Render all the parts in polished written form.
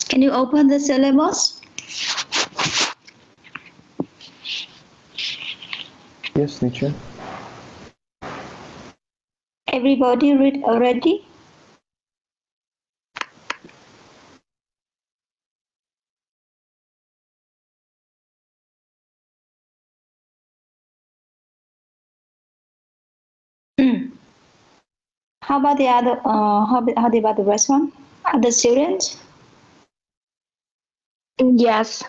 Can you open the syllabus? Yes, teacher. Everybody read already? How about the other? How about the rest one? Other students? Yes.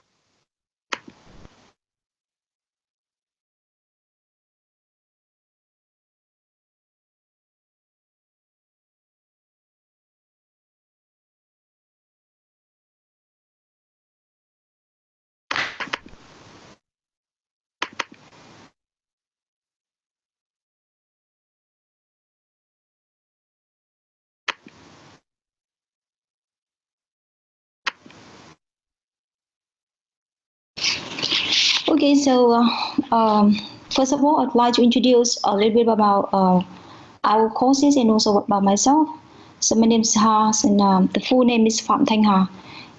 Okay, so first of all, I'd like to introduce a little bit about our courses and also about myself. So my name is Ha, and the full name is Phạm Thanh Hà,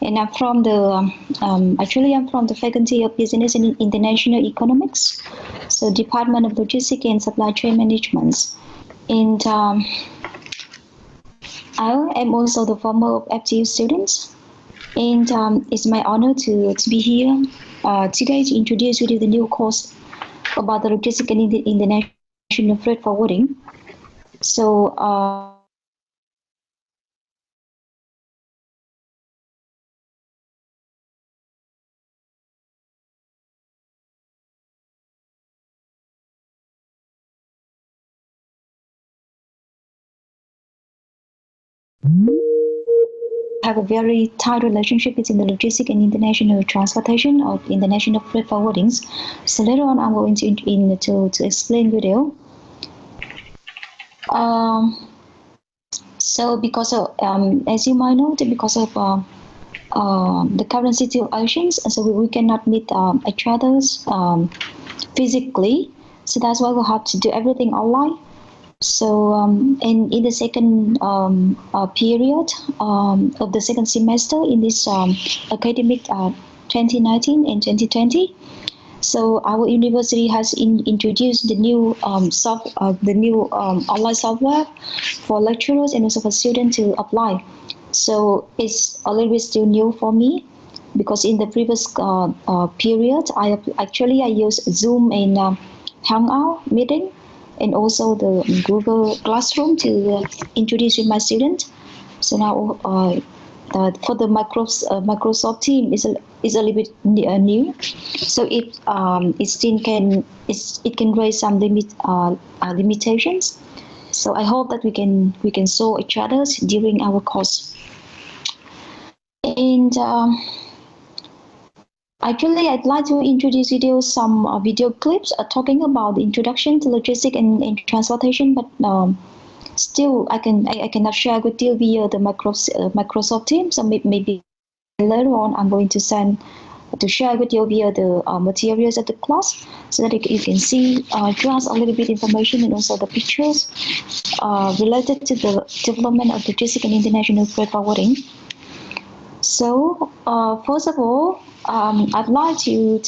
and I'm from the actually I'm from the Faculty of Business and International Economics, so Department of Logistics and Supply Chain Management, and I am also the former FGU student, and it's my honor to be here today to introduce you to the new course about the logistics and international freight forwarding. So have a very tight relationship between the logistics and international transportation or international freight forwardings. So later on, I'm going to explain video. So because of, as you might know, because of the current situations, so we cannot meet each other's physically. So that's why we have to do everything online. So in the second period of the second semester in this academic 2019 and 2020, so our university has introduced the new online software for lecturers and also for students to apply. So it's a little bit still new for me because in the previous period, I used Zoom and Hangout meeting and also the Google Classroom to introduce with my students. So now for the Microsoft Team is a little bit new, so it still can it can raise some limitations. So I hope that we can solve each other's during our course. And actually, I'd like to introduce you some video clips talking about the introduction to logistics and transportation, but still I cannot share with you via the Microsoft Teams. So maybe later on I'm going to share with you via the materials of the class so that you can see just a little bit information and also the pictures related to the development of logistics and international freight forwarding. So first of all, I'd like to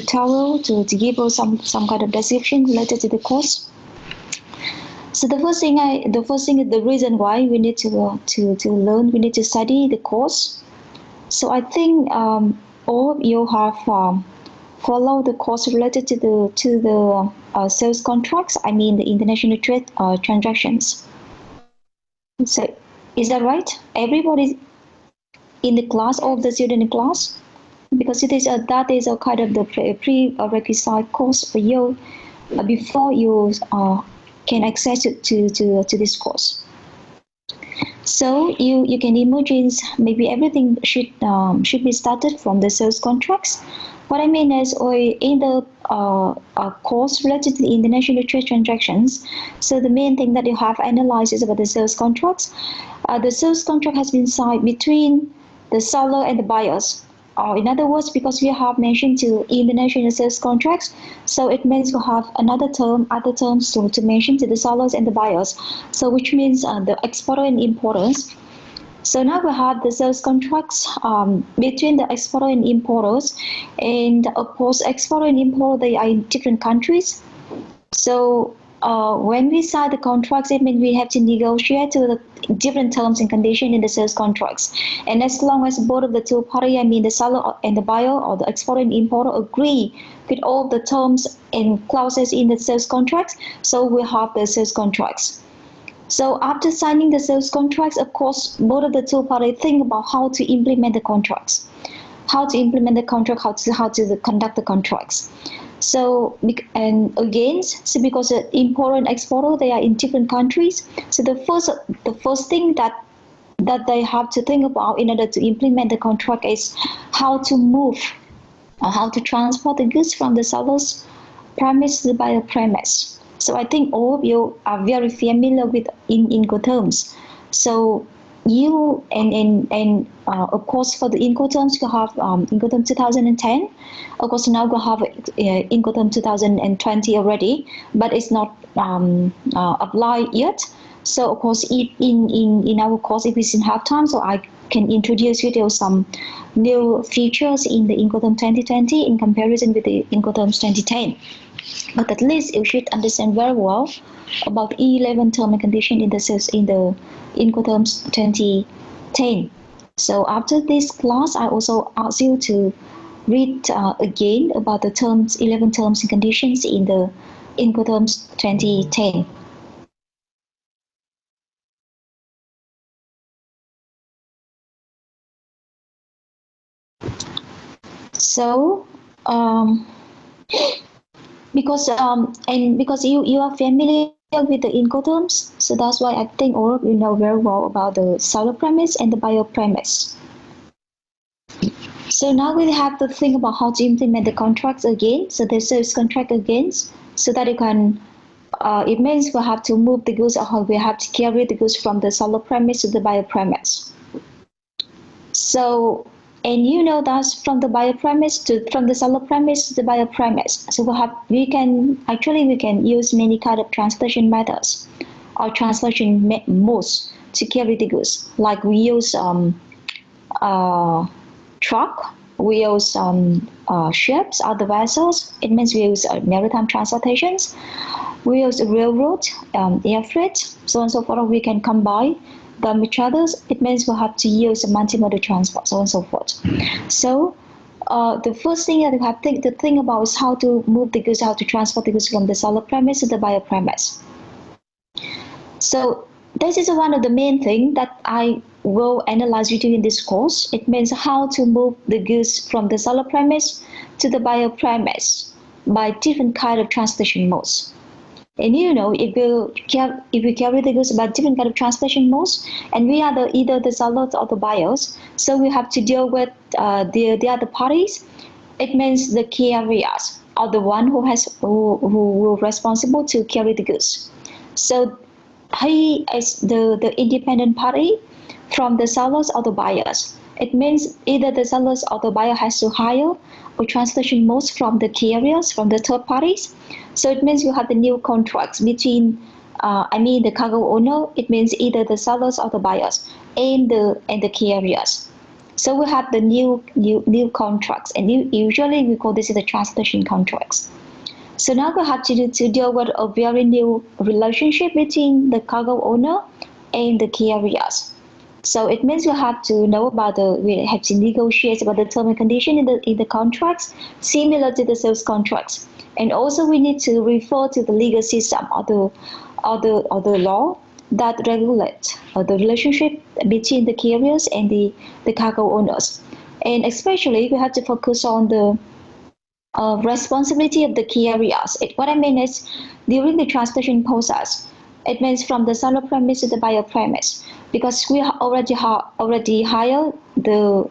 tell you to give you some kind of description related to the course. So the first thing is the reason why we need to learn, we need to study the course. So I think all of you have followed the course related to the sales contracts. I mean the international trade transactions. So is that right? Everybody in the class, all of the student in class, because that is a kind of the prerequisite course for you before you can access to this course. So you can imagine maybe everything should be started from the sales contracts. What I mean is, in the course related to the international trade transactions, so the main thing that you have analyzed is about the sales contracts. The sales contract has been signed between the seller and the buyers. Or in other words, because we have mentioned to international sales contracts, so it means we have other terms to mention to the sellers and the buyers. So which means the exporter and importers. So now we have the sales contracts between the exporter and importers, and of course, exporter and importer, they are in different countries. So when we sign the contracts, it means we have to negotiate the different terms and conditions in the sales contracts. And as long as both of the two parties, I mean the seller and the buyer, or the exporter and importer, agree with all the terms and clauses in the sales contracts, so we have the sales contracts. So after signing the sales contracts, of course, both of the two parties think about how to implement the contracts, how to implement the contract, how to conduct the contracts. So, and again, so because the importer and exporter, they are in different countries. So the first thing that they have to think about in order to implement the contract is how to move or how to transport the goods from the seller's premise to the buyer premise. So I think all of you are very familiar with Incoterms. So you and of course for the Incoterms you have Incoterm 2010. Of course now we have Incoterm 2020 already, but it's not applied yet. So of course in our course, if it's in half time, so I can introduce you to some new features in the Incoterm 2020 in comparison with the Incoterms 2010. But at least you should understand very well about E11 term and condition in the Incoterms 2010. So after this class, I also ask you to read again about the terms, 11 terms and conditions in the Incoterms 2010. So, because you are familiar with the Incoterms, so that's why I think all of you know very well about the seller premise and the buyer premise. So now we have to think about how to implement the contracts again. So the sales contract again, so that you can. It means we have to move the goods, or we have to carry the goods from the seller premise to the buyer premise. So, and you know that's from the buyer premise from the seller premise to the buyer premise. So we can use many kind of transportation methods or transportation modes to carry the goods. Like we use truck, we use ships, other vessels. It means we use maritime transportations. We use railroad, air freight, so on and so forth. We can combine them with each other. It means we have to use multimodal transport, so on and so forth. So the first thing that you have to think about is how to move the goods, how to transport the goods from the seller premise to the buyer premise. So this is one of the main things that I will analyze with you in this course. It means how to move the goods from the seller premise to the buyer premise by different kind of transportation modes. And you know, if we carry the goods by different kind of transportation modes, and we are either the sellers or the buyers, so we have to deal with the other parties. It means the carriers are the one who will responsible to carry the goods. So he is the independent party from the sellers or the buyers. It means either the sellers or the buyer has to hire or transportation modes from the carriers, from the third parties. So it means you have the new contracts between, the cargo owner. It means either the sellers or the buyers and the carriers. So we have the new contracts, and usually we call this the transportation contracts. So now we have to deal with a very new relationship between the cargo owner and the carriers. So it means we have to know about we have to negotiate about the term and condition in the contracts, similar to the sales contracts. And also we need to refer to the legal system or the law that regulate the relationship between the carriers and the cargo owners. And especially we have to focus on the responsibility of the carriers. What I mean is during the transportation process, it means from the seller premise to the buyer premise, because we already hired the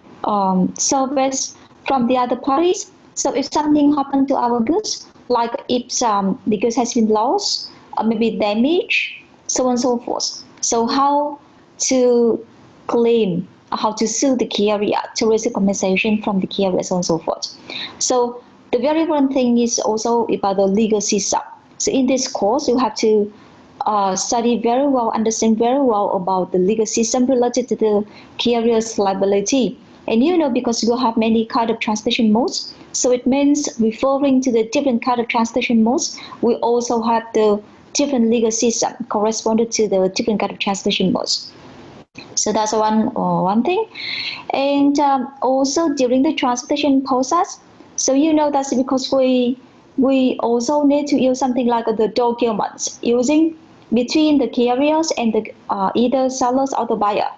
service from the other parties. So if something happened to our goods, like if the goods has been lost or maybe damaged, so on and so forth. So how to claim, how to sue the carrier to receive compensation from the carrier, so on and so forth. So the very important thing is also about the legal system. So in this course, you have to study very well, understand very well about the legal system related to the carrier's liability. And because you have many kind of transportation modes, so it means referring to the different kind of transportation modes, we also have the different legal system corresponding to the different kind of transportation modes. So that's one thing. And also during the transportation process, so that's because we also need to use something like the documents using between the carriers and the either sellers or the buyer.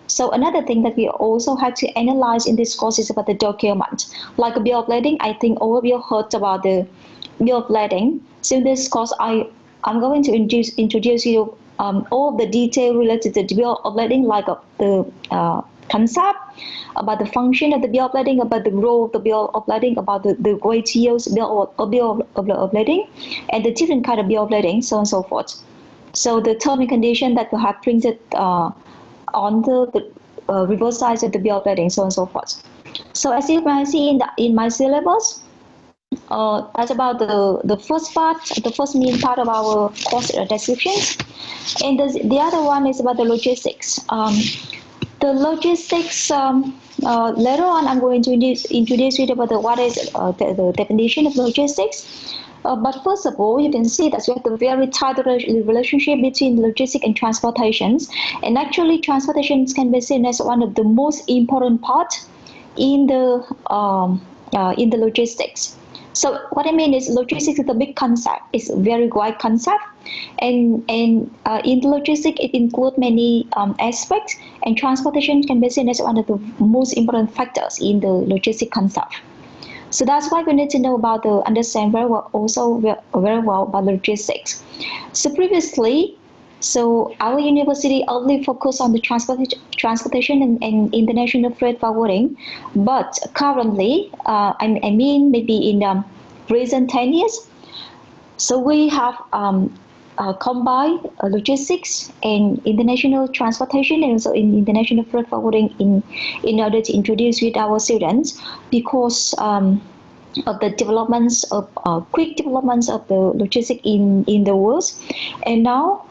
So another thing that we also have to analyze in this course is about the document, like a bill of lading. I think all of you heard about the bill of lading. So in this course, I'm going to introduce you all of the detail related to the bill of lading, like the concept, about the function of the bill of lading, about the role of the bill of lading, about the way to use bill of lading, and the different kind of bill of lading, so on and so forth. So the term and condition that we have printed on the reverse side of the bill of lading, so on and so forth. So as you can see in my syllabus, that's about the first part, the first main part of our course descriptions. And the other one is about the logistics. The logistics, later on I'm going to introduce you about what is the definition of logistics. But first of all, you can see that we have the very tight relationship between logistics and transportations. And actually, transportations can be seen as one of the most important parts in the logistics. So what I mean is logistics is a big concept. It's a very wide concept. And in the logistics, it includes many aspects, and transportation can be seen as one of the most important factors in the logistic concept. So that's why we need to know about understand very well, also very well about logistics. So previously, so our university only focused on the transportation and international freight forwarding, but currently, I mean maybe in recent 10 years, so we have combined logistics and international transportation and also in international freight forwarding in order to introduce with our students, because of the developments of quick developments of the logistics in the world. And now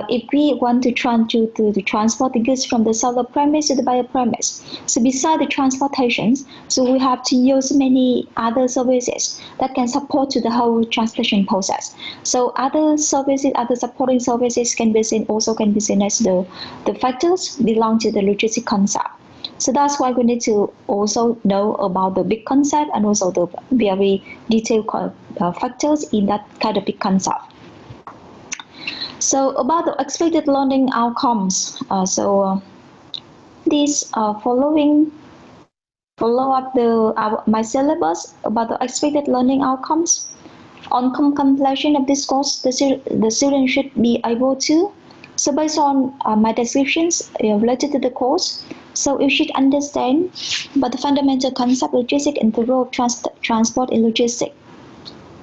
if we want to transport the goods from the seller premise to the buyer premise, so beside the transportations, so we have to use many other services that can support to the whole transportation process. So other services, other supporting services can be seen as the factors belong to the logistic concept. So that's why we need to also know about the big concept and also the very detailed factors in that kind of big concept. So about the expected learning outcomes, these follow up my syllabus about the expected learning outcomes. On completion of this course, the student should be able to. So based on my descriptions related to the course, so you should understand about the fundamental concept logistics and the role of transport in logistics.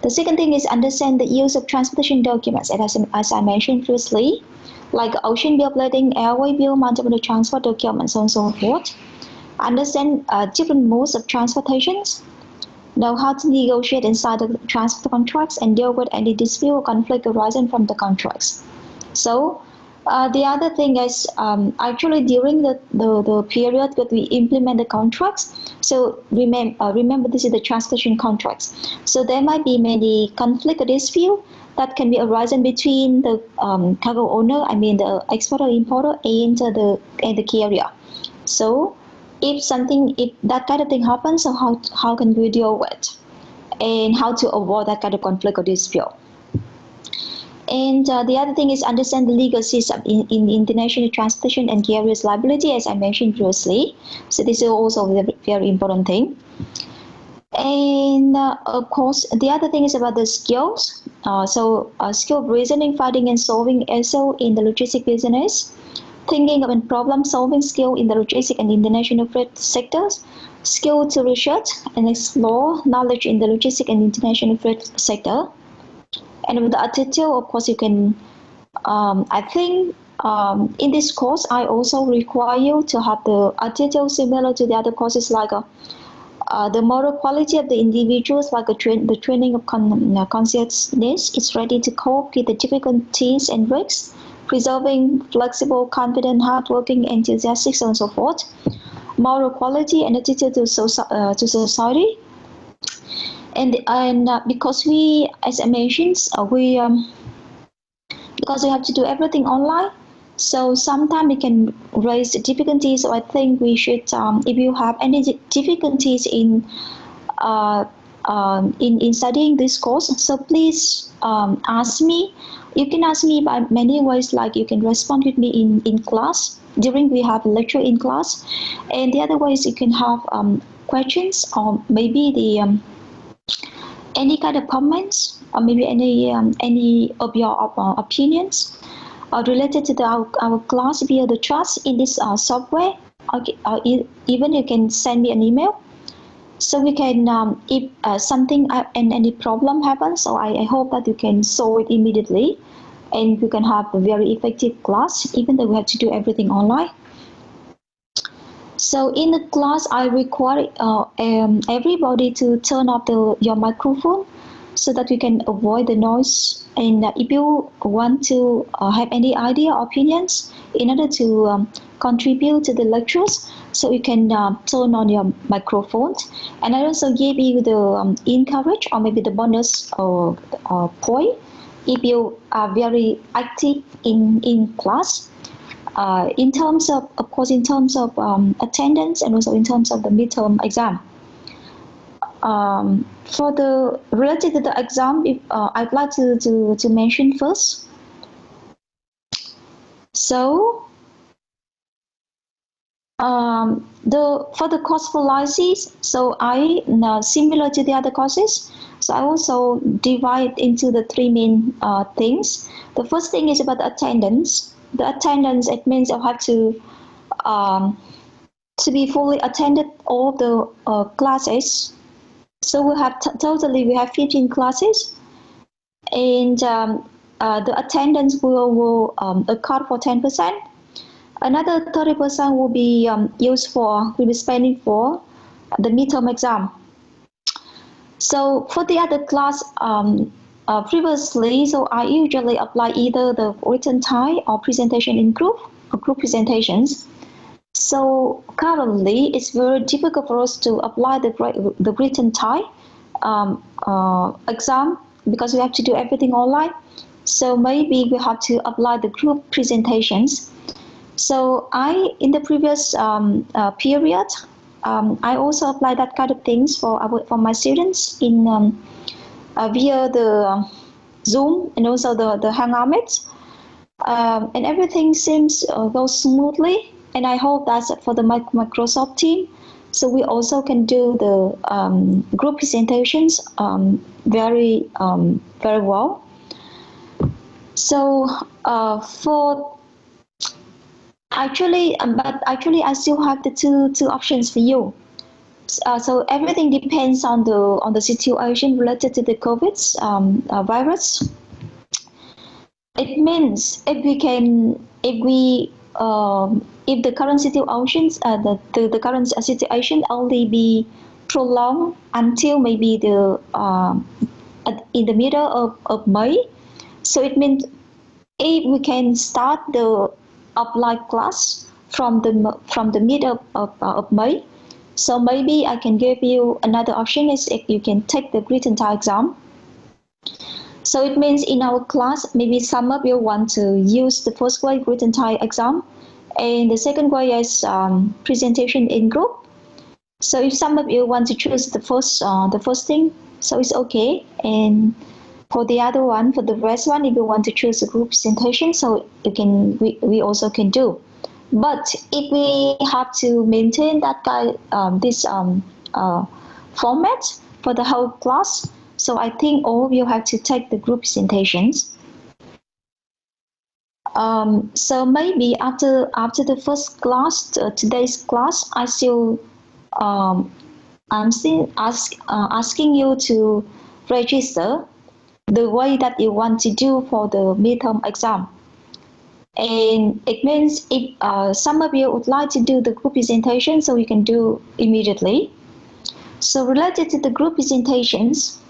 The second thing is understand the use of transportation documents, as I mentioned previously, like ocean bill of lading, airway bill, multiple transport documents, and so forth. Understand different modes of transportations, know how to negotiate inside the transport contracts, and deal with any dispute or conflict arising from the contracts. So the other thing is actually during the period that we implement the contracts, so remember this is the transportation contracts. So there might be many conflict or dispute that can be arising between the cargo owner, I mean the exporter, importer, and the carrier. So if that kind of thing happens, so how can we deal with, and how to avoid that kind of conflict or dispute. And the other thing is understand the legal system in international transportation and carriers liability, as I mentioned previously. So this is also a very important thing. And of course, the other thing is about the skills. Skill of reasoning, finding, and solving also in the logistic business. Thinking of problem-solving skill in the logistic and international freight sectors. Skill to research and explore knowledge in the logistic and international freight sector. And with the attitude, of course, you can, I think in this course, I also require you to have the attitude similar to the other courses like The moral quality of the individuals, like the training of consciousness, is ready to cope with the difficulties and risks, preserving flexible, confident, hardworking, enthusiastic, and so forth. Moral quality and attitude to society. And because we, as I mentioned, because we have to do everything online, so sometimes it can raise difficulties. So I think we should, if you have any difficulties in studying this course, so please ask me. You can ask me by many ways, like you can respond with me in class during we have lecture in class, and the other ways you can have questions, or maybe the any kind of comments, or maybe any of your opinions related to our class via the chat in this software. Or even you can send me an email, so we can, if something and any problem happens, so I hope that you can solve it immediately, and we can have a very effective class, even though we have to do everything online. So in the class, I require everybody to turn off your microphone, so that we can avoid the noise. And if you want to have any idea or opinions in order to contribute to the lectures, so you can turn on your microphones. And I also give you the encourage, or maybe the bonus point, if you are very active in class. In terms of course, in terms of attendance, and also in terms of the midterm exam. For the related to the exam, I'd like to mention first. So for the course for lysis, so I similar to the other courses. So I also divide into the three main things. The first thing is about the attendance. The attendance, it means you have to be fully attended all the classes. So we have totally we have 15 classes, and the attendance will account for 10%. Another 30% will be will be spending for the midterm exam. So for the other class, previously, so I usually apply either the written tie or presentation in group, or group presentations. So currently, it's very difficult for us to apply the written tie exam, because we have to do everything online. So maybe we have to apply the group presentations. So in the previous period, I also apply that kind of things for my students in via the Zoom, and also the Hangout, and everything seems goes smoothly. And I hope that's for the Microsoft team. So we also can do the group presentations very well. So but actually I still have the two options for you. So everything depends on the situation related to the COVID virus. It means if the current situations, the current situation only be prolonged until maybe in the middle of May. So it means if we can start the offline class from the middle of May. So maybe I can give you another option, is if you can take the written tie exam. So it means in our class, maybe some of you want to use the first way written tie exam, and the second way is presentation in group. So if some of you want to choose the first thing, so it's okay. And for the other one, for the rest one, if you want to choose a group presentation, so you can we also can do. But if we have to maintain that format for the whole class, so I think all of you have to take the group presentations. So maybe after the first class, today's class, I'm still asking you to register the way that you want to do for the midterm exam. And it means if some of you would like to do the group presentation, so you can do immediately. So related to the group presentations,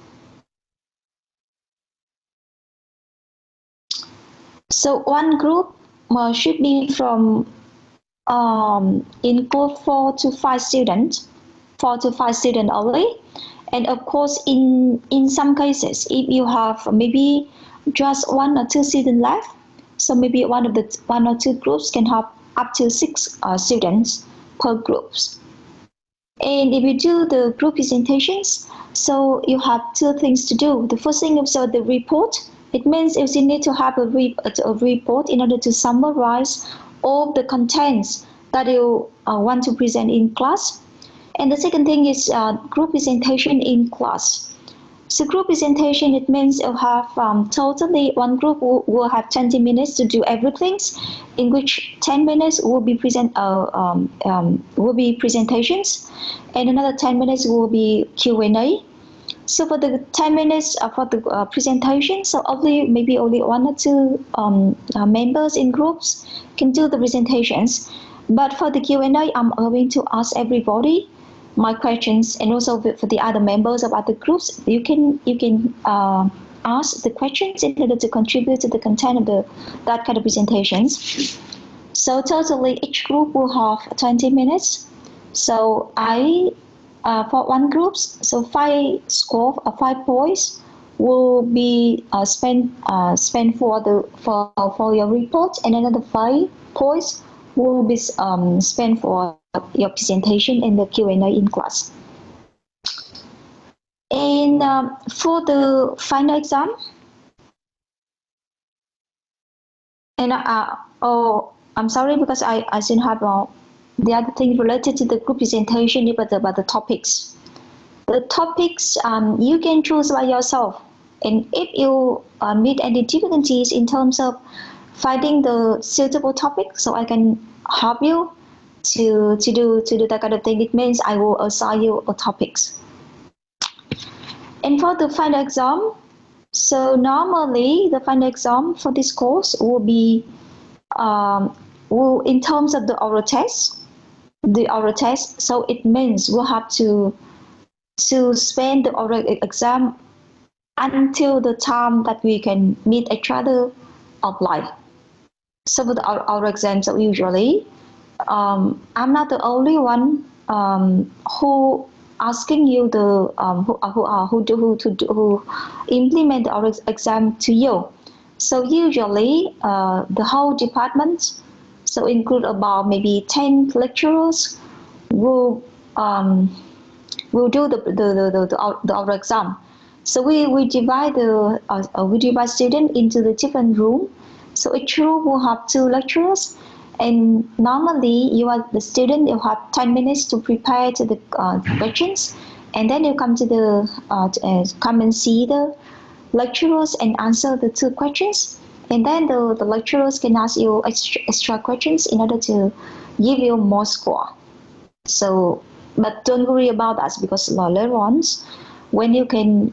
so one group should be from include 4 to 5 students, 4 to 5 students only. And of course, in some cases, if you have maybe just 1 or 2 students left, so maybe one or two groups can have up to 6 students per groups. And if you do the group presentations, so you have 2 things to do. The first thing is the report. It means if you need to have a report in order to summarize all the contents that you want to present in class. And the second thing is group presentation in class. So group presentation, it means you'll have totally one group will have 20 minutes to do everything, in which 10 minutes will be presentations, and another 10 minutes will be Q&A. So for the 10 minutes for the presentation, so maybe only 1 or 2 members in groups can do the presentations. But for the Q&A, I'm going to ask everybody my questions, and also for the other members of other groups, you can ask the questions in order to contribute to the content of that kind of presentations. So totally each group will have 20 minutes. So for one group, so 5 points will be spent for your report, and another 5 points will be spent for your presentation and the Q&A in class. And for the final exam, and I'm sorry because I didn't have the other thing related to the group presentation about the topics. The topics you can choose by yourself, and if you meet any difficulties in terms of finding the suitable topic, so I can help you to do that kind of thing. It means I will assign you a topics. And for the final exam, so normally the final exam for this course will be will in terms of the oral test. So it means we'll have to spend the oral exam until the time that we can meet each other offline. So for the oral exam, so usually I'm not the only one who asking you the who implement the oral exam to you. So usually the whole department, so include about maybe 10 lecturers, will do the oral exam. So we divide students into the different room. So each room will have 2 lecturers, and normally the student, you have 10 minutes to prepare to the questions, and then you come to come and see the lecturers and answer the 2 questions, and then the lecturers can ask you extra questions in order to give you more score. So, but don't worry about that, because later on, when we can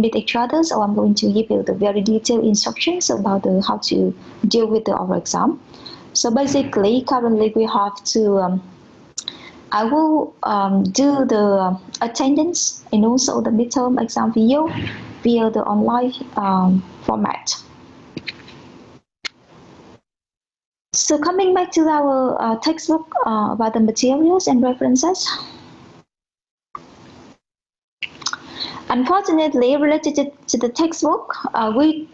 meet each other, so I'm going to give you the very detailed instructions about how to deal with the oral exam. So basically, currently we have to, I will do the attendance and also the midterm exam video via the online format. So coming back to our textbook about the materials and references. Unfortunately, related to the textbook, we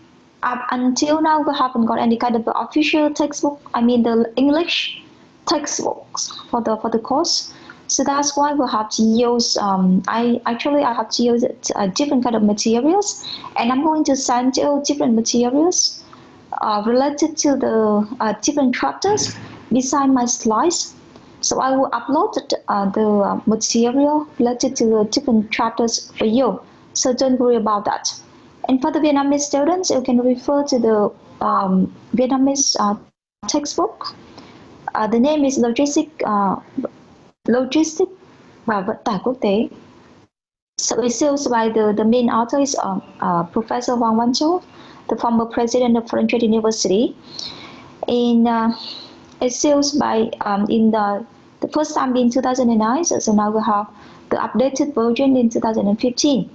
up until now we haven't got any kind of the official textbook. I mean the English textbooks for the course. So that's why we have to use. I have to use different kind of materials, and I'm going to send you different materials related to the different chapters beside my slides. So I will upload the material related to the different chapters for you. So don't worry about that. And for the Vietnamese students, you can refer to the Vietnamese textbook. The name is Logistics và Vận tải Quốc tế. So it's used by the main author is Professor Hoàng Văn Châu, the former president of Foreign Trade University. And it's used by in the first time in 2009. So now we have the updated version in 2015.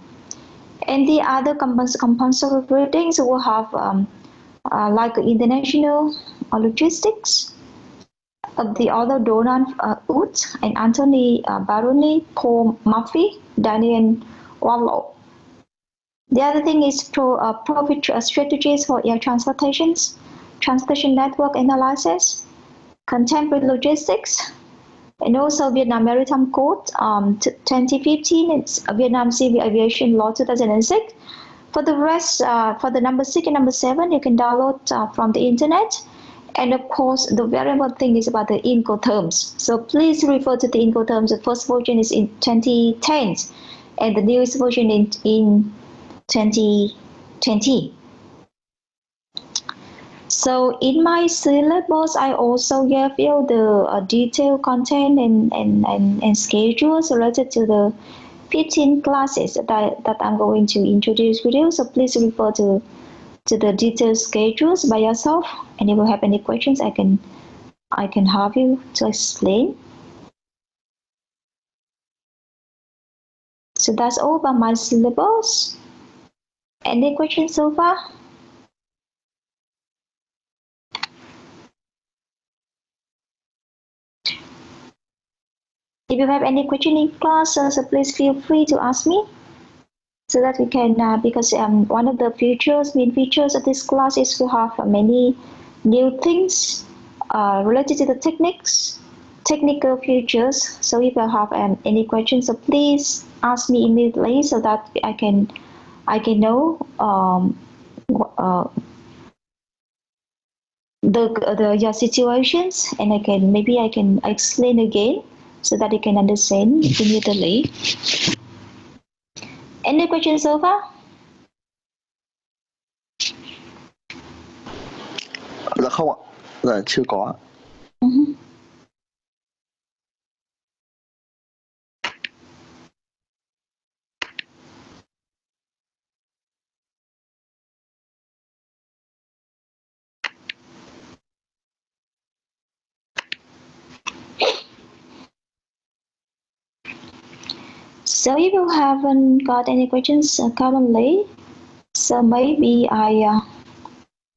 And the other compulsory readings will have like international logistics of the author Donald Wood and Anthony Baroni, Paul Murphy, Daniel Wallow. The other thing is profit strategies for air transportations, transportation network analysis, contemporary logistics, and also Vietnam Maritime Code 2015, it's Vietnam Civil Aviation Law 2006. For the rest, for the number 6 and number 7, you can download from the internet. And of course, the very important thing is about the Incoterms. So please refer to the Incoterms. The first version is in 2010, and the newest version in 2020. So in my syllabus, I also gave you the detailed content and schedules related to the 15 classes that I'm going to introduce with you. So please refer to the detailed schedules by yourself. And if you have any questions, I can help you to explain. So that's all about my syllabus. Any questions so far? If you have any question in class, so please feel free to ask me, so that we can, because one of the main features of this class is to have many new things related to the technical features. So if you have any questions, so please ask me immediately, so that I can know your situations, and maybe I can explain again, so that you can understand immediately. Any questions so far? Dạ không ạ. Dạ chưa có ạ. So if you haven't got any questions currently, so maybe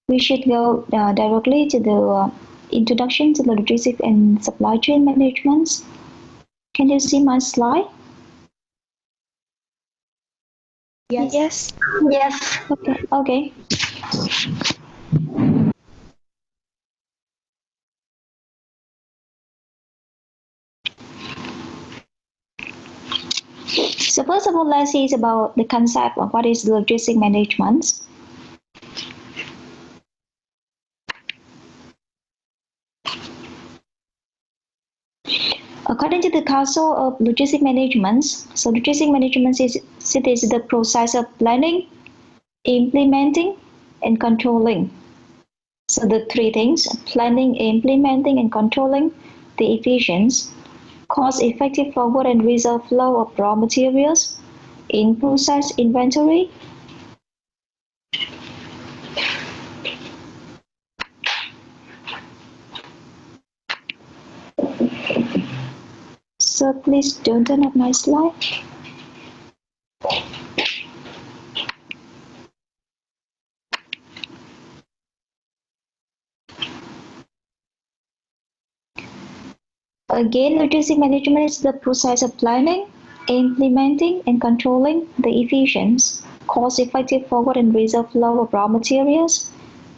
we should go directly to the introduction to the logistics and supply chain management. Can you see my slide? Yes. Yes. Okay. So first of all, let's see about the concept of what is logistic management. According to the Council of Logistic Management, so logistic management is the process of planning, implementing, and controlling. So the three things: planning, implementing, and controlling the efficient, cost-effective forward and reserve flow of raw materials, in-process inventory, so please don't turn off my slide. Again, logistic management is the process of planning, implementing, and controlling the efficient, cost-effective forward and reserve flow of raw materials,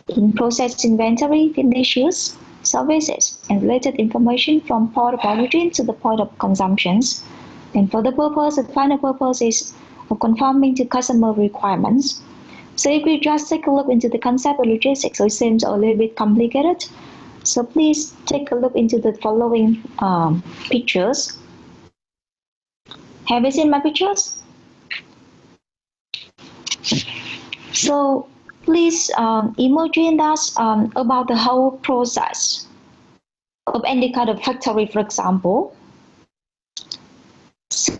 in-process inventory, finished goods, services, and related information from point of origin to the point of consumption. And for the final purpose is of conforming to customer requirements. So if we just take a look into the concept of logistics, so it seems a little bit complicated. So please take a look into the following pictures. Have you seen my pictures? So please imagine that about the whole process of any kind of factory, for example. So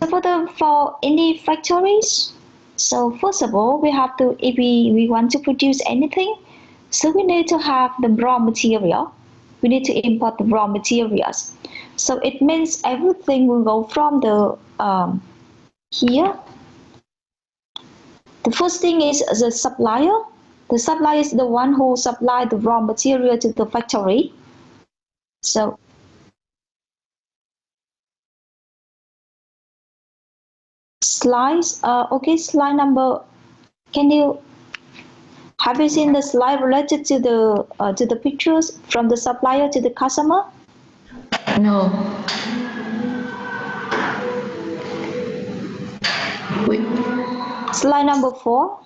for any factories, so first of all, we have to, if we want to produce anything, so we need to have the raw material. We need to import the raw materials. So it means everything will go from the Here, the first thing is the supplier. The supplier is the one who supply the raw material to the factory. So slides, okay, slide number, have you seen the slide related to the pictures from the supplier to the customer? No. Wait. Slide number 4.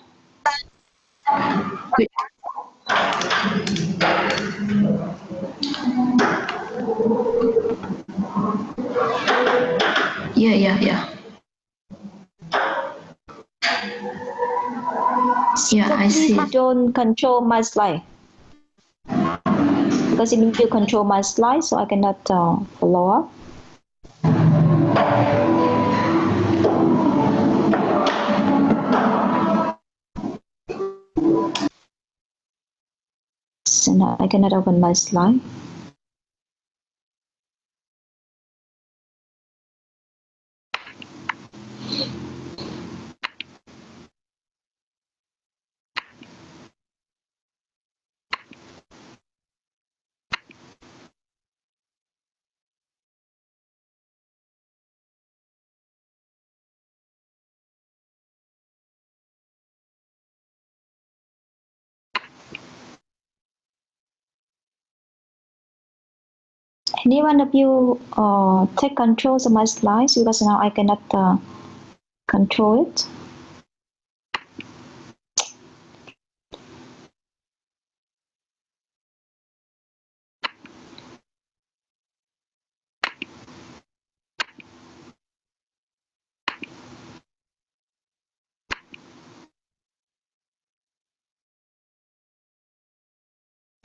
Wait. Yeah. Yeah, I see. Don't control my slide. Because if you control my slide, so I cannot follow up. So now I cannot open my slide. Any one of you take control of my slides, because now I cannot control it.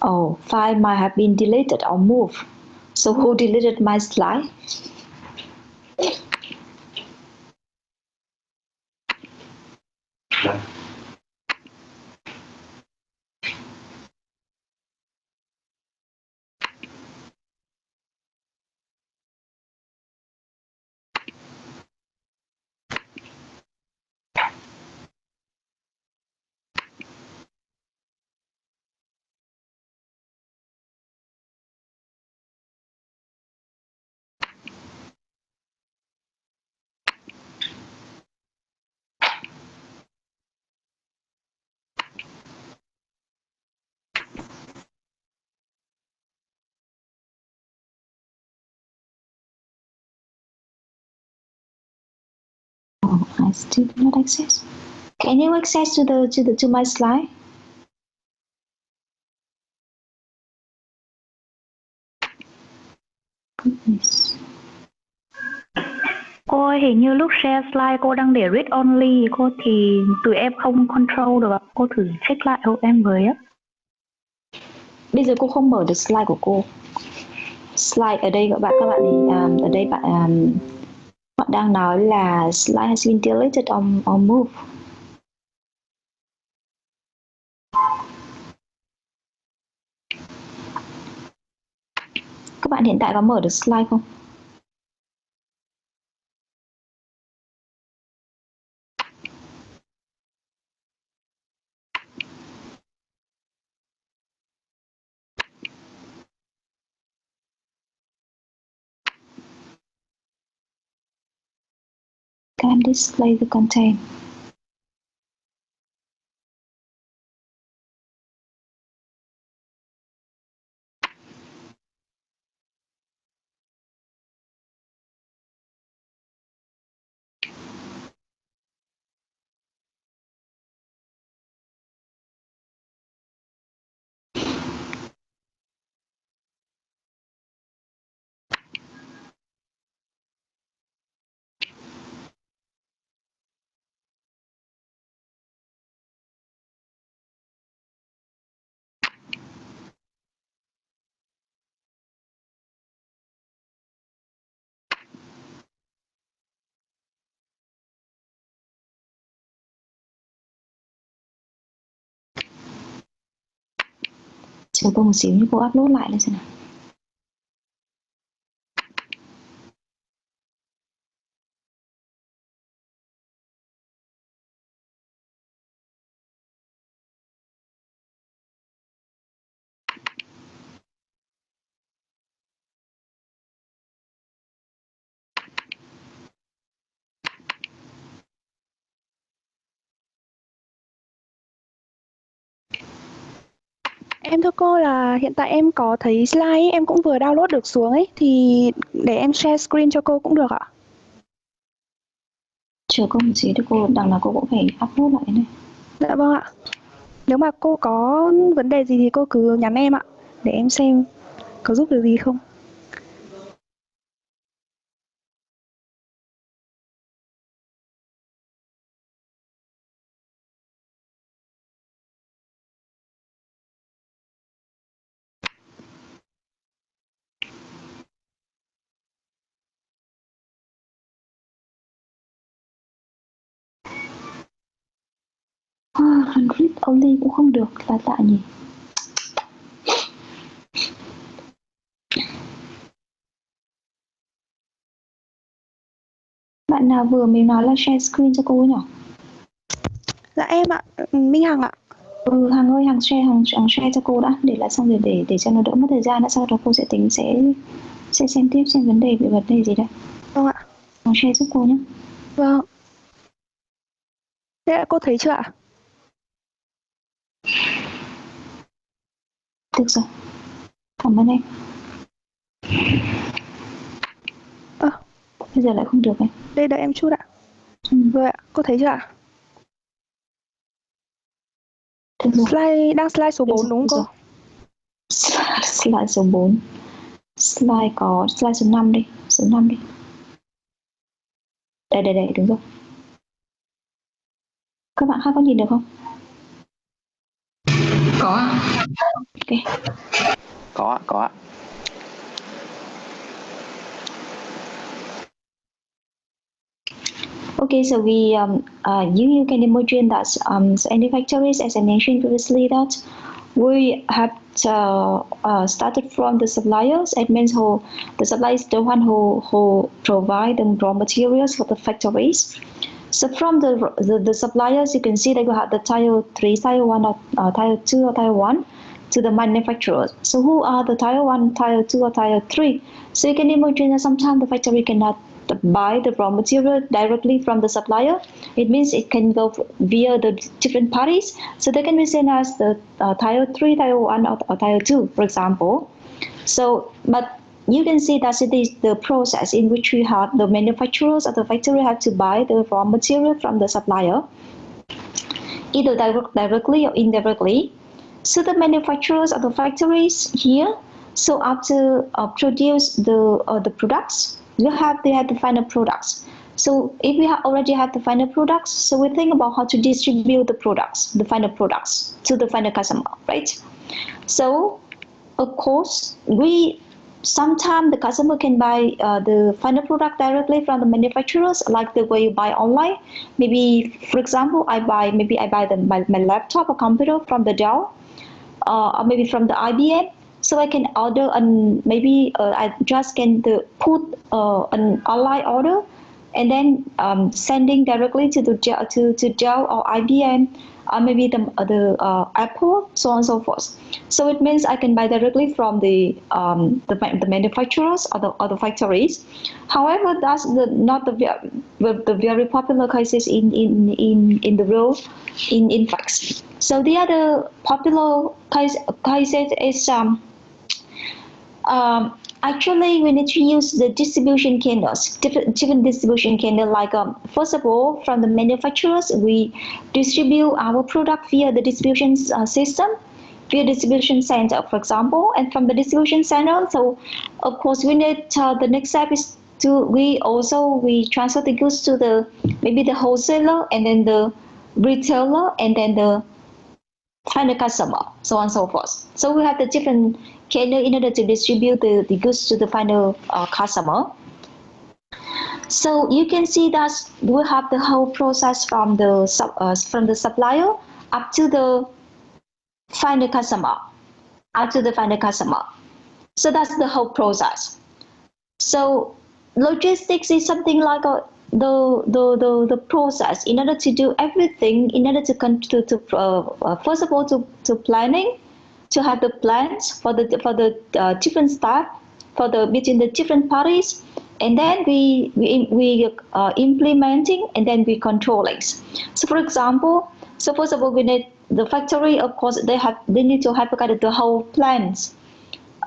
Oh, file might have been deleted or moved. So who deleted my slide? Oh, I still cannot access. Can you access to my slide? Goodness. Cô ơi, hình như lúc share slide cô đang để read only cô thì tụi em không control được ạ. Cô thử check lại hộ em với á. Bây giờ cô không mở được slide của cô. Slide ở đây các bạn ở đây bạn đang nói là slide has been deleted or moved. Các bạn hiện tại có mở được slide không? Can display the content. Chờ cô một xíu, như cô upload lại lên xem nào. Em thưa cô là hiện tại em có thấy slide ấy, em cũng vừa download được xuống ấy, thì để em share screen cho cô cũng được ạ? Chờ cô một xíu, thì cô đằng nào cô cũng phải upload lại này. Dạ vâng ạ. Nếu mà cô có vấn đề gì thì cô cứ nhắn em ạ, để em xem có giúp được gì không. Read only cũng không được, là lạ nhỉ. Bạn nào vừa mới nói là share screen cho cô ấy nhỉ? Dạ em ạ, Minh Hằng ạ. Hằng ơi, Hằng share cho cô đã, để lại xong rồi để cho nó đỡ mất thời gian, sau đó cô sẽ tính sẽ xem tiếp xem vấn đề gì đấy. Vâng ạ. Hằng share giúp cô nhé. Vâng. Thế cô thấy chưa ạ? Được rồi. Cảm ơn em. Bây giờ lại không được em. Đây đợi em chút ạ. Rồi ạ, cô thấy chưa ạ? Slide số 4 đúng không cô? Slide số 4. Slide số 5 đi. Số 5 đi. Đây, đúng rồi. Các bạn khác có nhìn được không? Có ạ. Ok. Có ạ. Okay, so you can imagine that so any factories, as I mentioned previously, that we have started from the suppliers. It means the supplier is the one who provide the raw materials for the factories. So from the suppliers, you can see that you have the tier 3, tier 1, or tier 2, or tier 1 to the manufacturers. So who are the tier 1, tier 2, or tier 3? So you can imagine that sometimes the factory cannot buy the raw material directly from the supplier. It means it can go via the different parties. So they can be seen as the tier 3, tier 1, or tier 2, for example. So, but you can see that it is the process in which we have the manufacturers or the factory have to buy the raw material from the supplier, either directly or indirectly. So the manufacturers or the factories here, so after produce the products, they have the final products. So if we already have the final products, so we think about how to distribute the products, the final products to the final customer, right? So of course, sometimes the customer can buy the final product directly from the manufacturers, like the way you buy online. Maybe, for example, I buy my laptop or computer from the Dell, or maybe from the IBM. So I can order, and maybe I just can put an online order, and then sending directly to Dell or IBM, or maybe the Apple, so on and so forth. So it means I can buy directly from the manufacturers or the factories. However, that's not the very popular cases in the world, in fact. So the other popular cases is actually we need to use the distribution channels, different distribution channel. Like first of all, from the manufacturers, we distribute our product via the distribution system, via distribution center, for example. And from the distribution center, so of course we need the next step is we transfer the goods to maybe the wholesaler, and then the retailer, and then the final customer, so on and so forth. So we have the different channel in order to distribute the goods to the final customer. So you can see that we have the whole process from the supplier up to the final customer, So that's the whole process. So logistics is something like the process in order to do everything, in order to first of all to planning, to have the plans for the different staff, between the different parties, and then we implementing, and then we controlling. So for example, so first of all we need the factory, of course, they need to have kind of the whole plans.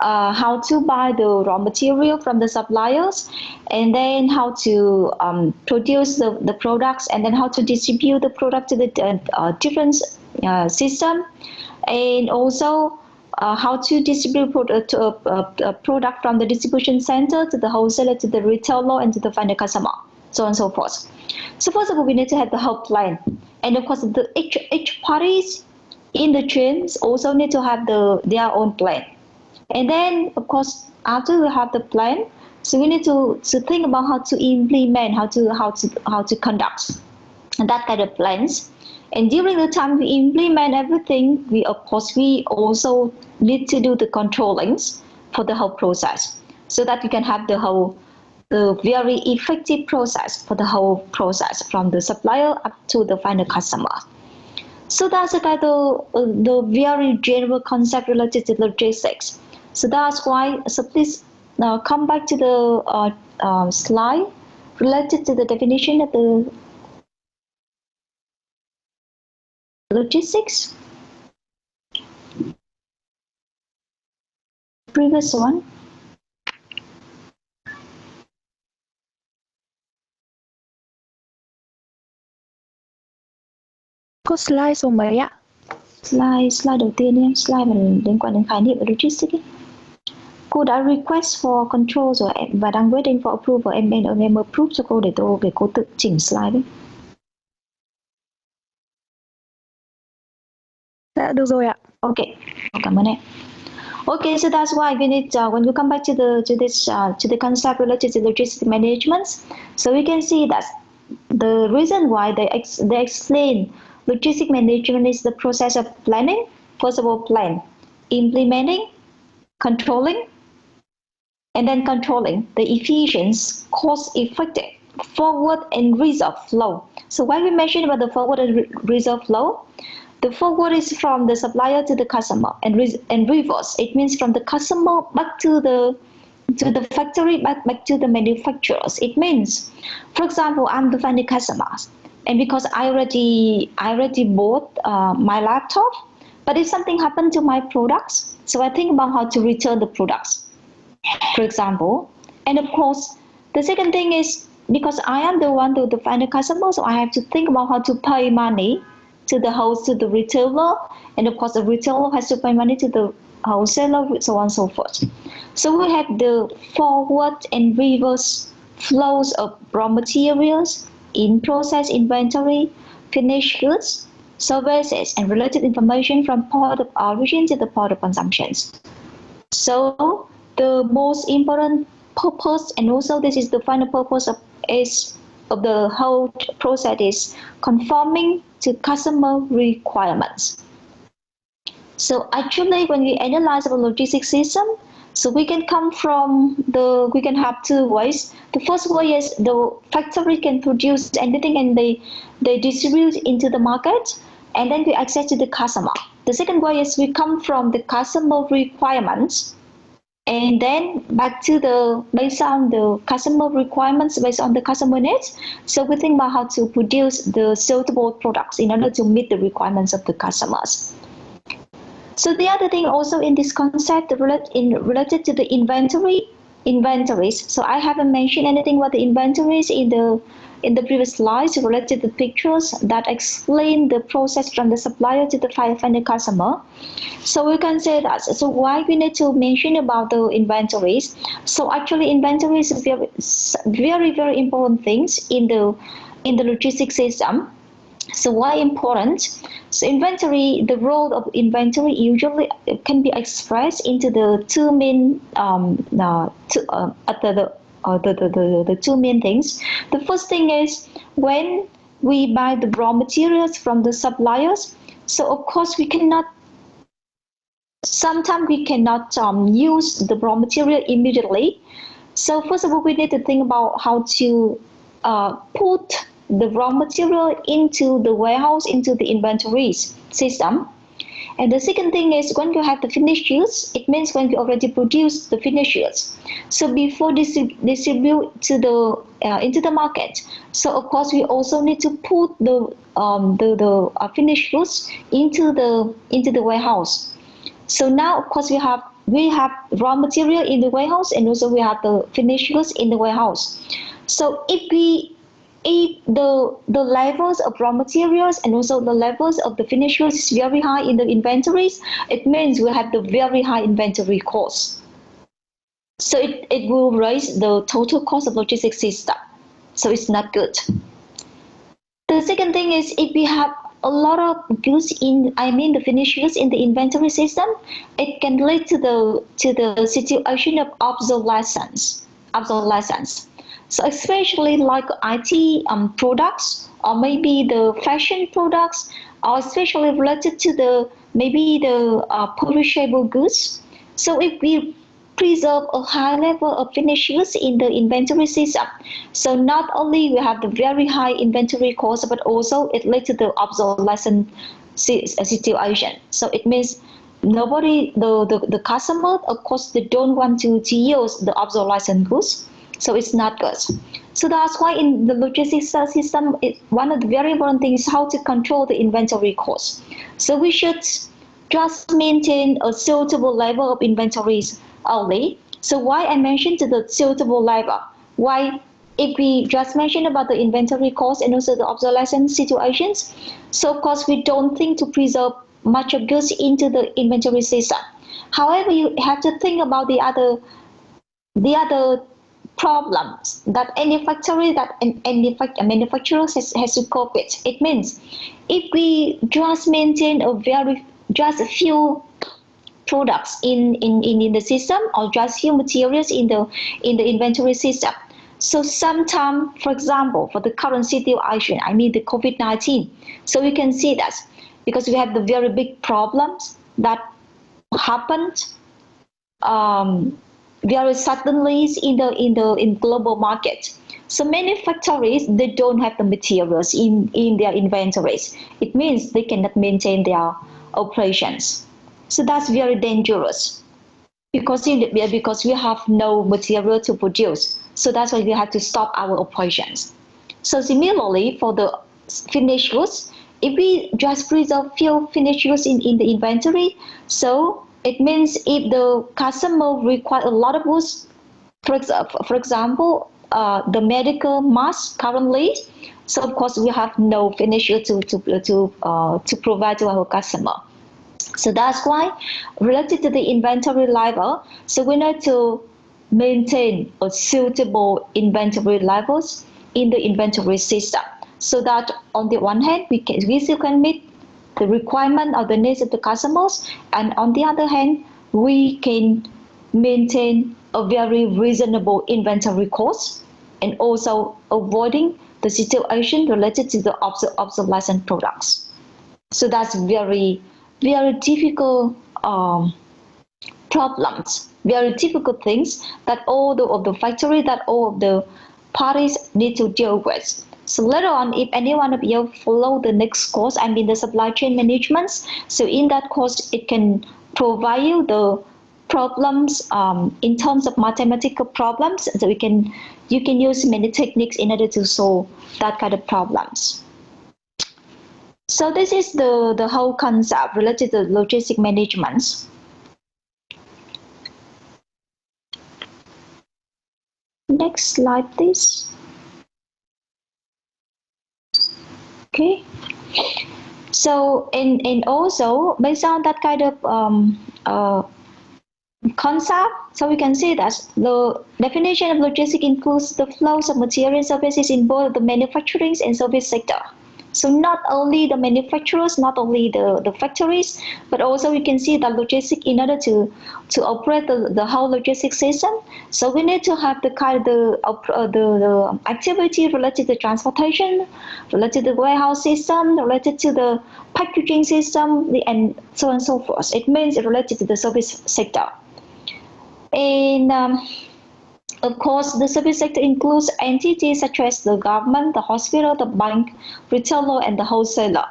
How to buy the raw material from the suppliers, and then how to produce the products, and then how to distribute the product to the different system, and also how to distribute product from the distribution center to the wholesaler, to the retailer, and to the final customer, so on and so forth. So first of all, we need to have the whole plan, and of course, each parties in the chains also need to have their own plan. And then, of course, after we have the plan, so we need to think about how to implement, how to conduct that kind of plans. And during the time we implement everything, we also need to do the controllings for the whole process, so that we can have the very effective process for the whole process from the supplier up to the final customer. So that's the very general concept related to logistics. So that's why, so please now come back to the slide related to the definition of the logistics. Previous one. Cô slide số mấy ạ? Slide đầu tiên em, slide liên quan đến khái niệm về logistics ấy. Cô đã request for control rồi và đang waiting for approval, em approve cho cô để cô tự chỉnh slide đấy. Dạ được rồi ạ. Okay, cảm ơn em. Okay, so that's why we need when we come back to the concept related to logistics management, so we can see that the reason why they explain logistics management is the process of planning. First of all, plan, implementing, controlling, and then controlling the efficient, cost-effective, forward and reserve flow. So when we mention about the forward and reserve flow, the forward is from the supplier to the customer, and reverse, it means from the customer back to the factory, back to the manufacturers. It means, for example, I'm the final customer, and because I already bought my laptop, but if something happened to my products, so I think about how to return the products, for example. And of course, the second thing is, because I am the one to the final customer, so I have to think about how to pay money to the retailer, and of course the retailer has to pay money to the wholesaler, so on and so forth. So we have the forward and reverse flows of raw materials, in-process inventory, finished goods, services, and related information from port of origin to the port of consumption. So the most important purpose, and also this is the final purpose of the whole process, is conforming to customer requirements. So actually, when we analyze our logistics system, so we can we can have two ways. The first way is the factory can produce anything and they distribute into the market, and then we access to the customer. The second way is we come from the customer requirements, and then back to based on the customer requirements, based on the customer needs. So we think about how to produce the suitable products in order to meet the requirements of the customers. So the other thing also in this concept related to the inventories. So I haven't mentioned anything about the inventories in the previous slides related to the pictures that explain the process from the supplier to the final customer. So we can say that, so why we need to mention about the inventories? So actually inventories is very, very important things in the logistics system. So why important? So inventory, the role of inventory usually can be expressed into the two main the two main things. The first thing is when we buy the raw materials from the suppliers. So of course sometimes we cannot use the raw material immediately. So first of all, we need to think about how to put the raw material into the warehouse, into the inventories system. And the second thing is when you have the finished goods, it means when you already produce the finished goods. So before distribute to the into the market, so of course we also need to put the finished goods into the warehouse. So now of course we have raw material in the warehouse, and also we have the finished goods in the warehouse. So if the levels of raw materials and also the levels of the finished goods is very high in the inventories, it means we have the very high inventory cost. So it will raise the total cost of logistics system. So it's not good. The second thing is if we have a lot of goods the finished goods in the inventory system, it can lead to the situation of obsolescence. So especially like IT products, or maybe the fashion products, or especially related to the perishable goods. So if we preserve a high level of finished goods in the inventory system, so not only we have the very high inventory cost, but also it leads to the obsolescence situation. So it means the customer, of course, they don't want to use the obsolescent goods. So it's not good. So that's why in the logistics system, one of the very important things is how to control the inventory cost. So we should just maintain a suitable level of inventories only. So why I mentioned the suitable level? Why, if we just mention about the inventory cost and also the obsolescence situations, so of course we don't think to preserve much of goods into the inventory system. However, you have to think about the other problems that any factory, that any manufacturer has to cope with. It means if we just maintain just a few products in the system, or just few materials in the inventory system. So sometime, for example, for the current situation, the COVID-19. So we can see that because we have the very big problems that happened very suddenly in global market. So many factories, they don't have the materials in their inventories. It means they cannot maintain their operations. So that's very dangerous because we have no material to produce. So that's why we have to stop our operations. So similarly, for the finished goods, if we just preserve few finished goods in the inventory, so it means if the customer requires a lot of goods, for example, the medical mask currently, so of course we have no finished goods to provide to our customer. So that's why, related to the inventory level, so we need to maintain a suitable inventory levels in the inventory system, so that on the one hand we still can meet the requirement or the needs of the customers, and on the other hand we can maintain a very reasonable inventory cost, and also avoiding the situation related to the obsolescent products. So that's very difficult problems, very difficult things that all of the factory, that all of the parties need to deal with. So later on, if any one of you follow the next course, the supply chain management, so in that course, it can provide you the problems in terms of mathematical problems. So you can use many techniques in order to solve that kind of problems. So this is the whole concept related to logistic management. Next slide, please. Okay. So and also based on that kind of concept, so we can see that the definition of logistics includes the flows of materials and services in both the manufacturing and service sector. So not only the manufacturers, not only the factories, but also we can see that logistics, in order to operate the whole logistics system, so we need to have the kind of the activity related to transportation, related to the warehouse system, related to the packaging system, and so on and so forth. It means related to the service sector. And of course, the service sector includes entities such as the government, the hospital, the bank, retailer, and the wholesaler.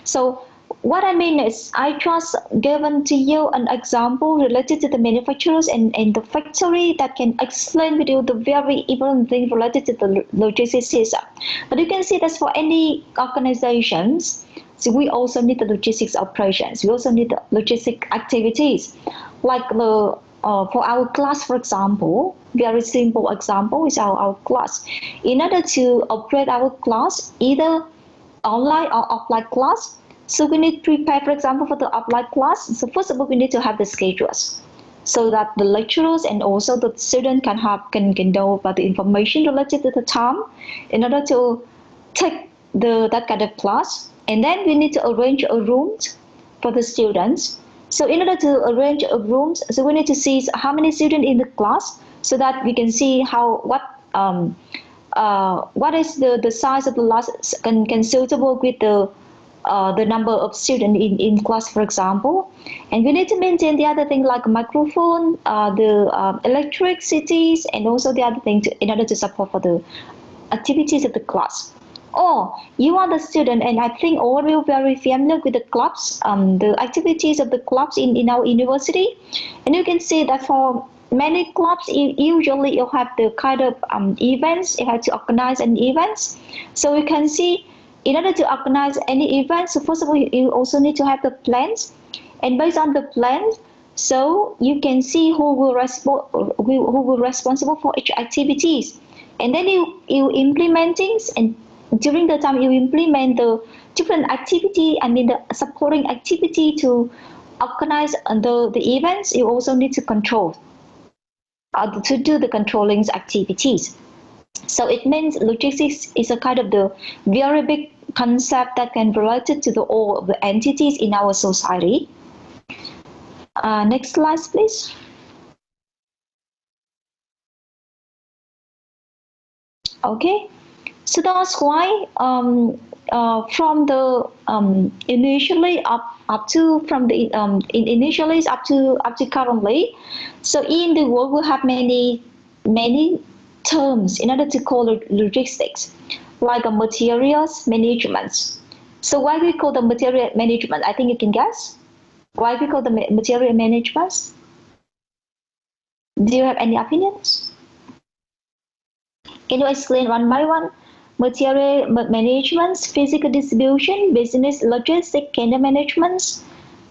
So what I mean is, I just given to you an example related to the manufacturers and the factory that can explain with you the very important thing related to the logistics system. But you can see that for any organizations, so we also need the logistics operations. We also need the logistic activities, like the for our class, for example. Very simple example is our class. In order to operate our class, either online or offline class, so we need to prepare, for example, for the offline class. So first of all, we need to have the schedules so that the lecturers and also the student can know about the information related to the time in order to take that kind of class. And then we need to arrange a rooms for the students. So in order to arrange a rooms, so we need to see how many students in the class so that we can see what is the size of the class can suitable with the number of students in class, for example. And we need to maintain the other thing like microphone, the electricities, and also the other thing in order to support for the activities of the class. Or you are the student, and I think all of you are very familiar with the clubs, the activities of the clubs in our university. And you can see that for many clubs, usually you have the kind of events, you have to organize an events. So you can see, in order to organize any events, so first of all, you also need to have the plans. And based on the plans, so you can see who will responsible for each activities. And then you implement things, and during the time you implement the different activity, the supporting activity to organize the events, you also need to control, to do the controlling activities. So it means logistics is a kind of the very big concept that can be related to all of the entities in our society. Next slide, please. Okay, so that's why from the initially up to from the initially up to currently, so in the world we have many terms in order to call it logistics, like a materials management. So why we call the material management? I think you can guess why we call the material management. Do you have any opinions? Can you explain one by one? Material management, physical distribution, business logistics, calendar management,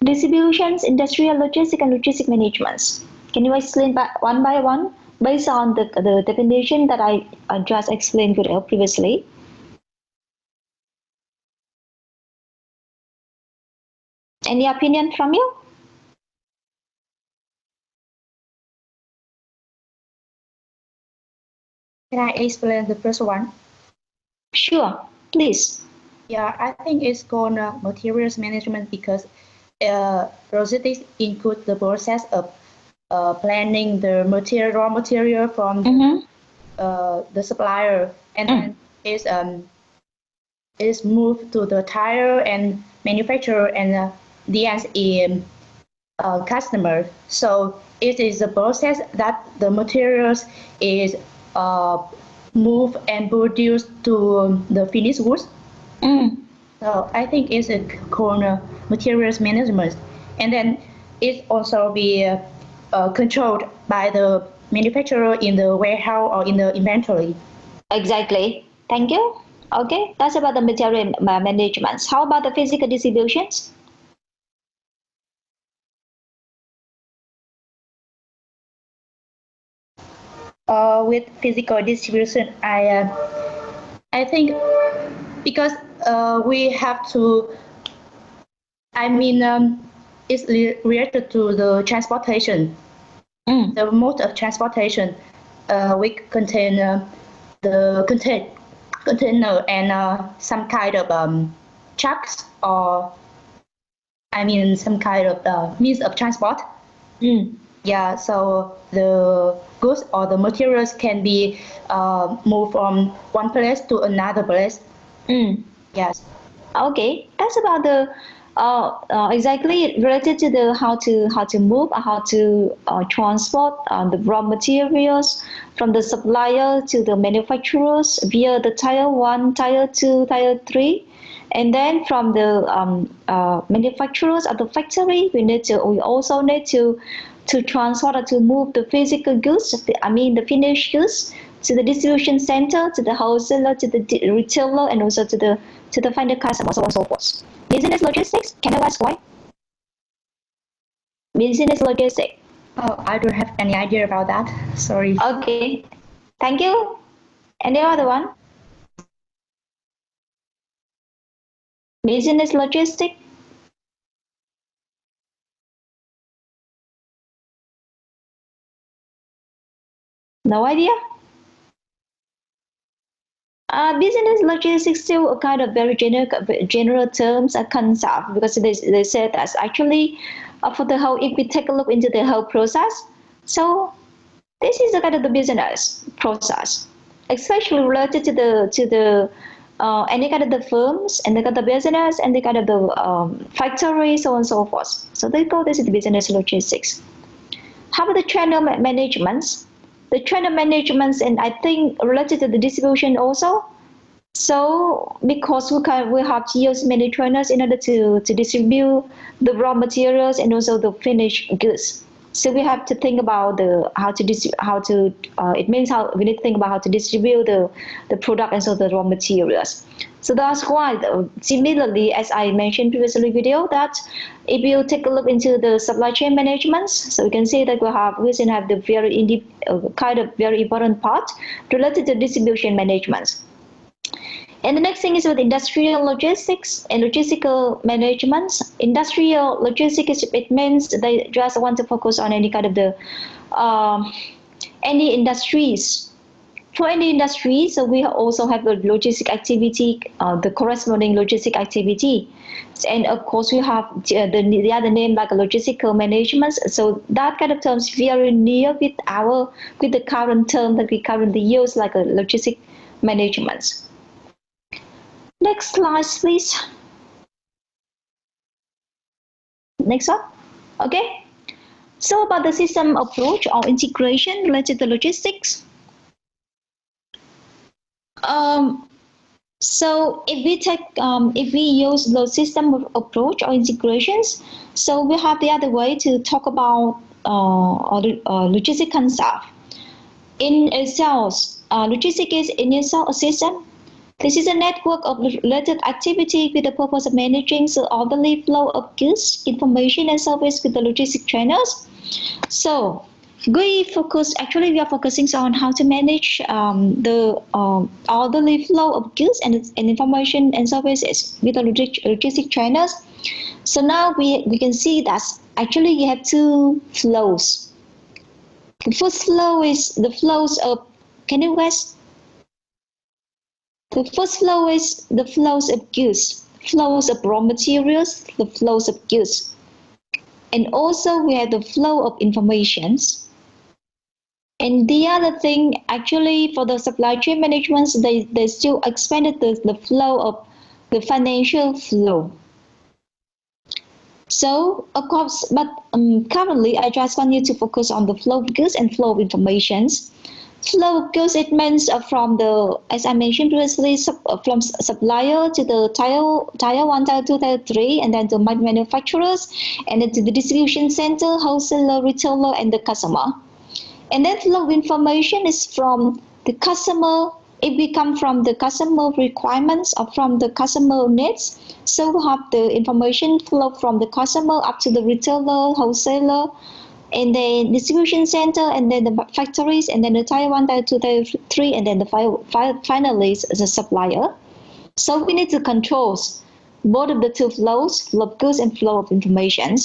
distributions, industrial logistics, and logistic management. Can you explain one by one based on the definition that I just explained previously? Any opinion from you? Can I explain the first one? Sure, please. Yeah, I think it's called materials management because logistics includes the process of planning the raw material from the supplier, and then it's moved to the tire and manufacturer and the end customer. So it is a process that the materials is moved and produced to the finished goods. So I think it's a called materials management, and then it also be controlled by the manufacturer in the warehouse or in the inventory. Exactly. Thank you. Okay, that's about the material management. How about the physical distributions? With physical distribution, I think because we have to, it's related to the transportation. The mode of transportation, we contain the container and some kind of trucks, or some kind of means of transport. Yeah, so the goods or the materials can be moved from one place to another place. Yes. Okay, that's about Exactly related to the how to move or how to transport the raw materials from the supplier to the manufacturers via the tier 1, tier 2, tier 3, and then from the manufacturers at the factory we also need to transport or to move the physical goods, the finished goods, to the distribution center, to the wholesaler, to the retailer, and also to the final customer, so on and so forth. Business logistics, can I ask why? Business logistics. Oh, I don't have any idea about that. Sorry. Okay, thank you. Any other one? Business logistics. No idea. Business logistics still a kind of very general terms, a concept, because they said that actually for the whole, if we take a look into the whole process, so this is a kind of the business process, especially related to the any kind of the firms and the kind of the business and the kind of the factory, so on and so forth. So they call this the business logistics. How about the channel management? The channel management, and I think related to the distribution also. So because we have to use many trainers in order to distribute the raw materials and also the finished goods. So we have to think about it means how we need to think about how to distribute the product and so the raw materials. So that's why similarly, as I mentioned previously video, that if you take a look into the supply chain management, so you can see that we still have the very kind of very important part related to distribution management. And the next thing is with industrial logistics and logistical management. Industrial logistics, it means they just want to focus on any kind of the any industries. For any industry, so we also have the logistic activity, the corresponding logistic activity. And of course, we have the other name like logistical management. So that kind of terms very near with the current term that we currently use, like a logistic management. Next slide, please. Next one. Okay. So about the system approach or integration related to logistics. So if we use the system approach or integrations, so we have the other way to talk about logistic concept. In itself, logistic is in itself a system. This is a network of related activity with the purpose of managing the orderly flow of goods, information, and service with the logistic channels. So we are focusing on how to manage the orderly flow of goods and information and services with the logistic channels. So now we can see that actually you have two flows. The first flow is the flows of, can you guys? The first flow is the flows of goods, flows of raw materials, the flows of goods. And also we have the flow of informations. And the other thing, actually, for the supply chain management, they still expanded the flow of the financial flow. So, of course, but currently, I just want you to focus on the flow of goods and flow of informations. Flow of goods, it means from the, as I mentioned previously, from supplier to the tier 1, tier 2, tier 3, and then to manufacturers, and then to the distribution center, wholesaler, retailer, and the customer. And then flow of information is from the customer. If we come from the customer requirements or from the customer needs, so we have the information flow from the customer up to the retailer, wholesaler, and then distribution center, and then the factories, and then the tier 1, tier 2, tier 3, and then finally the supplier. So we need to control both of the two flows, flow of goods and flow of information.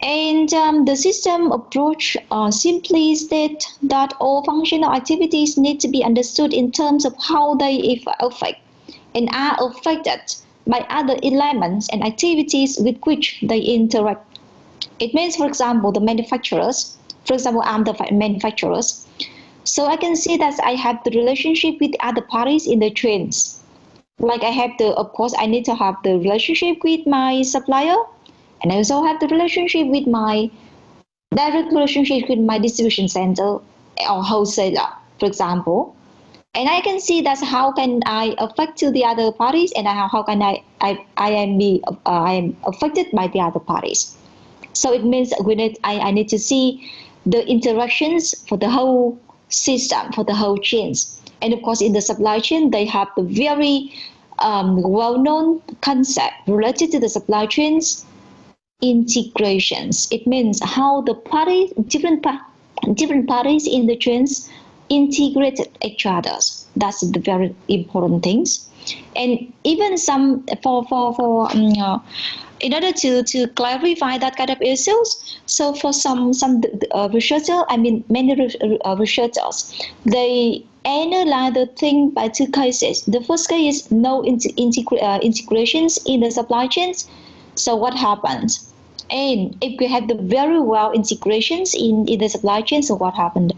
And the system approach simply states that all functional activities need to be understood in terms of how they affect and are affected by other elements and activities with which they interact. It means, for example, the manufacturers. For example, I'm the manufacturers. So I can see that I have the relationship with other parties in the chains. Like I have the, of course, I need to have the relationship with my supplier, and I also have the relationship with my direct relationship with my distribution center or wholesaler, for example. And I can see that's how can I affect to the other parties, and how can I am affected by the other parties. So it means I need to see the interactions for the whole system, for the whole chains. And of course, in the supply chain, they have the very well-known concept related to the supply chains integrations. It means how the different parties in the chains integrate each other. That's the very important things. And even some in order to clarify that kind of issues, so for some researchers, I mean many researchers, they analyze the thing by two cases. The first case is no integrations in the supply chains. So what happens? And if we have the very well integrations in the supply chain, so what happened?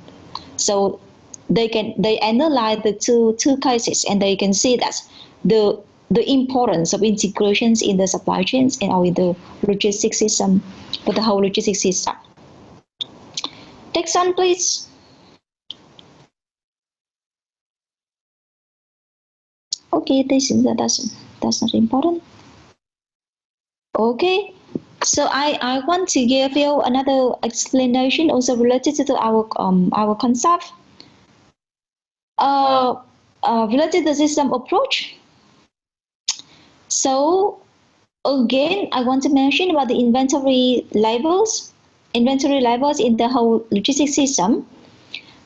So they analyze the two cases, and they can see that the importance of integrations in the supply chains and or in the logistics system, for the whole logistics system. Next one, please. Okay, that's not important. Okay, so I want to give you another explanation also related to our concept. Related to the system approach. So again, I want to mention about the inventory levels in the whole logistics system.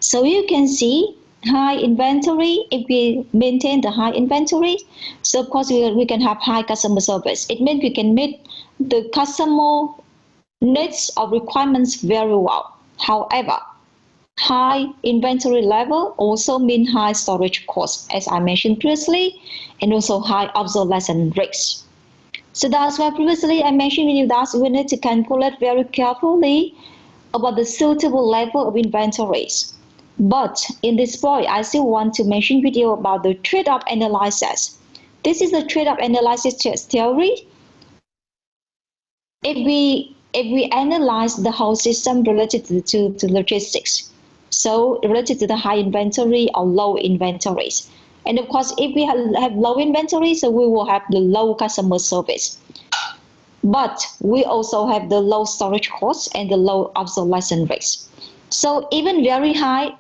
So you can see high inventory. If we maintain the high inventory, so of course we can have high customer service. It means we can meet the customer needs or requirements very well. However, high inventory level also mean high storage costs, as I mentioned previously, and also high obsolescence risks. So that's why previously I mentioned with you that we need to calculate very carefully about the suitable level of inventories. But in this point, I still want to mention with you about the trade-off analysis. This is the trade-off analysis theory. If we analyze the whole system related to logistics, so related to the high inventory or low inventories, and of course, if we have low inventory, so we will have the low customer service. But we also have the low storage costs and the low obsolescence rates. So even very high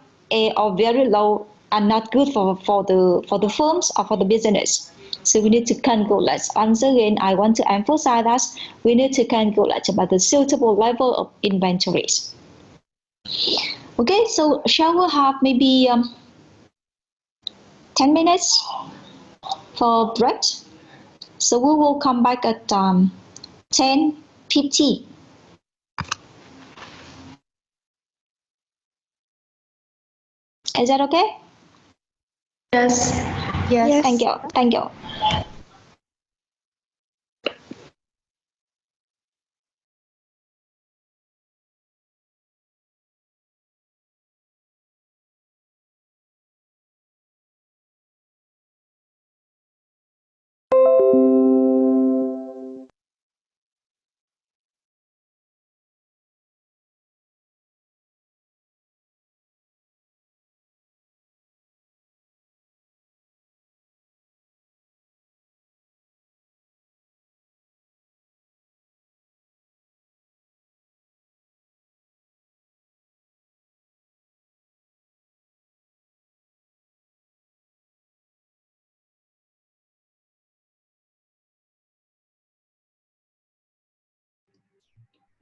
or very low are not good for the firms or for the business. So we need to calculate. Once again, I want to emphasize that we need to calculate about the suitable level of inventories. Okay, so shall we have maybe 10 minutes for break? So we will come back at 10:50. Is that okay? Yes. Yes. Thank you. Thank you.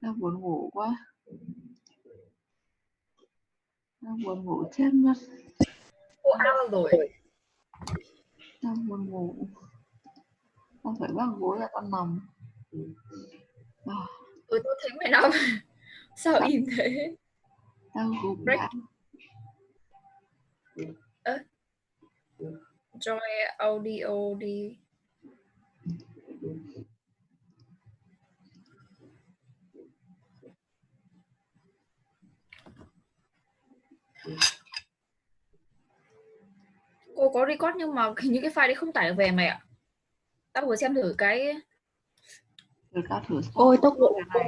Đang buồn ngủ quá. Đang buồn ngủ chết mất. Cô ăn rồi. Đang buồn ngủ. Con phải vác gối ra con nằm. Tôi thấy mày nằm. Sao im thế? Đang gục Break. ngã. Joy audio đi. Cô Cô có record nhưng mà hình như cái file đấy không tải được về mày ạ. Tao vừa xem thử cái Người ta thử Ôi, stop tốc độ cái này.